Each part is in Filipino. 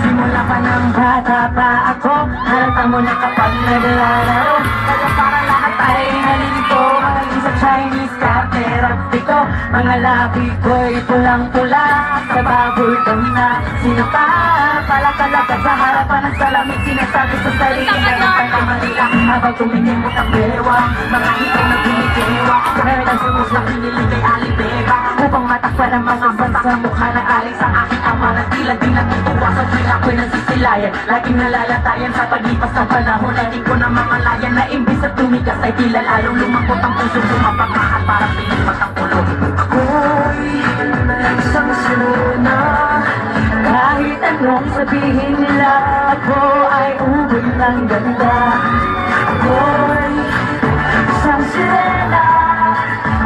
Simula pa ng bata pa ako, halata mo na kapag naglalaro. Kaya parang lahat ay nalilito, magaling sa Chinese ka-therapy ko. Mga labi ko'y pulang-pula, sa baboy kami na sinapa. Palakalakad sa harapan ng salamin, sinasabi sa sarili na nagkakamalilang. Habang tumingimot ang bewang, mga hikaw na bumitiwa. Kahit ang sumuslang pinilig kay Alibeba, upang matakpan ang mga ban sa mukha ng aling sa aking ama. Na tila di natutuwa sa tuwing ako'y nagsisilayan. Laging nalalatayan sa paglipas ng panahon. Hindi ko na mamalayan na imbis sa tumigas ay tila lalong lumambot ang puso. Bumapakahan parang pinipat ang ulo. Ako'y isang sirena, kahit anong sabihin nila, ako ay unggoy ng ganda. Ako'y isang sirena,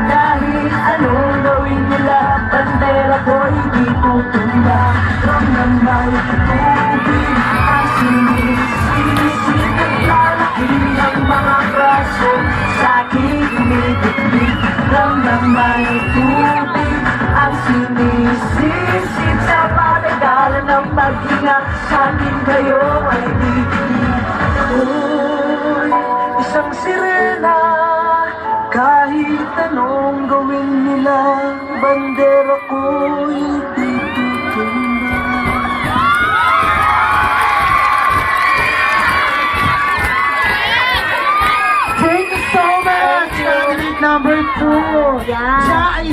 kahit anong gawin nila, bandera ko'y di tutumba. Ramdamay tubig ang sinisisip, lalaki ng mga braso sa aking binibig. Ramdamay tubig ang sinisisip, sa matagalan ng maghinga, sa akin kayo ay bibig. Ako'y isang sirena, kahit anong gawin nila, bandera ko'y di tutumba. Thank you so much! Number 2. Yeah. Siya ay